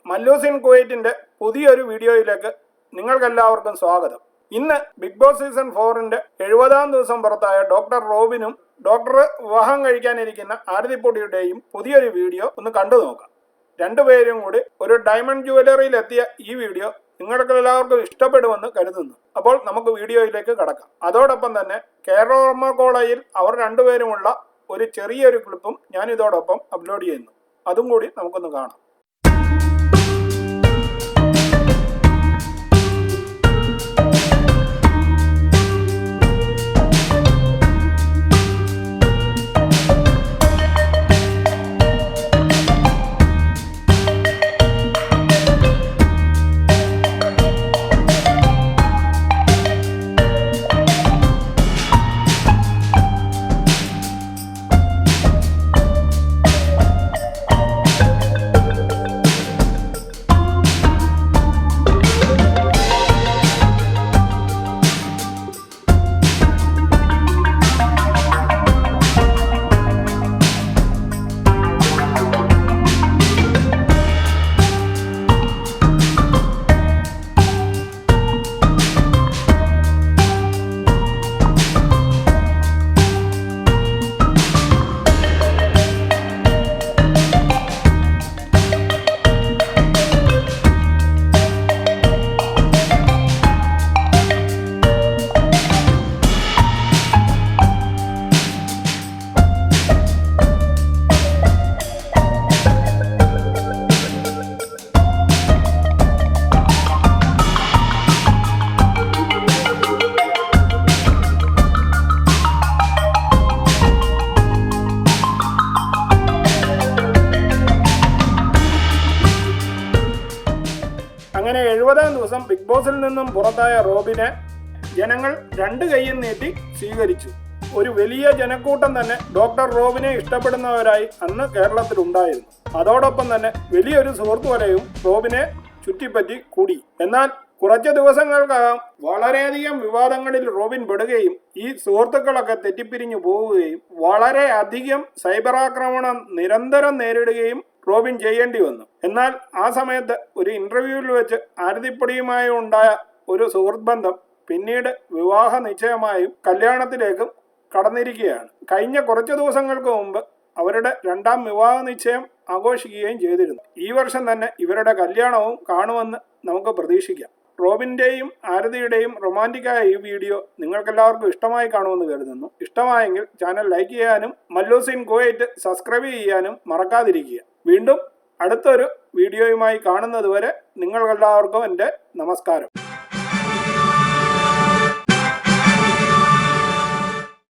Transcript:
Mallus in കുവൈറ്റിന്റെ പുതിയൊരു വീഡിയോയിലേക്ക് നിങ്ങൾക്കെല്ലാവർക്കും സ്വാഗതം. ഇന്ന് ബിഗ് ബോസ് സീസൺ 4ന്റെ 70ാം ദിവസം പുറത്തായ ഡോക്ടർ റോബിനും ഡോക്ടർ വിവാഹം കഴിക്കാനിരിക്കുന്ന ആരതിപ്പൊടിയുടെയും പുതിയൊരു വീഡിയോ ഒന്ന് കണ്ടു നോക്കാം. രണ്ടുപേരും കൂടി ഒരു ഡയമണ്ട് ജുവലറിയിൽ എത്തിയ ഈ വീഡിയോ നിങ്ങൾക്ക് എല്ലാവർക്കും ഇഷ്ടപ്പെടുമെന്ന് കരുതുന്നു. അപ്പോൾ നമുക്ക് വീഡിയോയിലേക്ക് കടക്കാം. അതോടൊപ്പം തന്നെ കേരള കോളേജിൽ അവർ രണ്ടുപേരുമുള്ള ഒരു ചെറിയൊരു ക്ലിപ്പും ഞാൻ ഇതോടൊപ്പം അപ്ലോഡ് ചെയ്യുന്നു. അതും കൂടി നമുക്കൊന്ന് കാണാം. അങ്ങനെ 70ാം ദിവസം ബിഗ് ബോസിൽ നിന്നും പുറത്തായ റോബിനെ ജനങ്ങൾ രണ്ട് കൈയും നീട്ടി സ്വീകരിച്ചു. ഒരു വലിയ ജനക്കൂട്ടം തന്നെ ഡോക്ടർ റോബിനെ ഇഷ്ടപ്പെടുന്നവരായി അന്ന് കേരളത്തിലുണ്ടായിരുന്നു. അതോടൊപ്പം തന്നെ വലിയൊരു സുഹൃത്തു വലയും റോബിനെ ചുറ്റിപ്പറ്റി കൂടി. എന്നാൽ കുറച്ച് ദിവസങ്ങൾക്കകം വളരെയധികം വിവാദങ്ങളിൽ റോബിൻ പെടുകയും ഈ സുഹൃത്തുക്കളൊക്കെ തെറ്റിപ്പിരിഞ്ഞു പോവുകയും വളരെയധികം സൈബർ ആക്രമണം നിരന്തരം നേരിടുകയും റോബിൻ ചെയ്യേണ്ടി വന്നു. എന്നാൽ ആ സമയത്ത് ഒരു ഇന്റർവ്യൂവിൽ വെച്ച് ആരതിപ്പൊടിയുമായി ഉണ്ടായ ഒരു സുഹൃത്ത് ബന്ധം പിന്നീട് വിവാഹ നിശ്ചയമായും കല്യാണത്തിലേക്കും കടന്നിരിക്കുകയാണ്. കഴിഞ്ഞ കുറച്ച് ദിവസങ്ങൾക്ക് മുമ്പ് അവരുടെ രണ്ടാം വിവാഹ നിശ്ചയം ആഘോഷിക്കുകയും ചെയ്തിരുന്നു. ഈ വർഷം തന്നെ ഇവരുടെ കല്യാണവും കാണുമെന്ന് നമുക്ക് പ്രതീക്ഷിക്കാം. റോബിന്റെയും ആരതിയുടെയും റൊമാൻറ്റിക്കായ ഈ വീഡിയോ നിങ്ങൾക്കെല്ലാവർക്കും ഇഷ്ടമായി കാണുമെന്ന് കരുതുന്നു. ഇഷ്ടമായെങ്കിൽ ചാനൽ ലൈക്ക് ചെയ്യാനും മല്ലൂസ് ഇൻ കുവൈറ്റ് സബ്സ്ക്രൈബ് ചെയ്യാനും മറക്കാതിരിക്കുക. വീണ്ടും അടുത്തൊരു വീഡിയോയുമായി കാണുന്നത് വരെ നിങ്ങൾക്കെല്ലാവർക്കും എൻ്റെ നമസ്കാരം.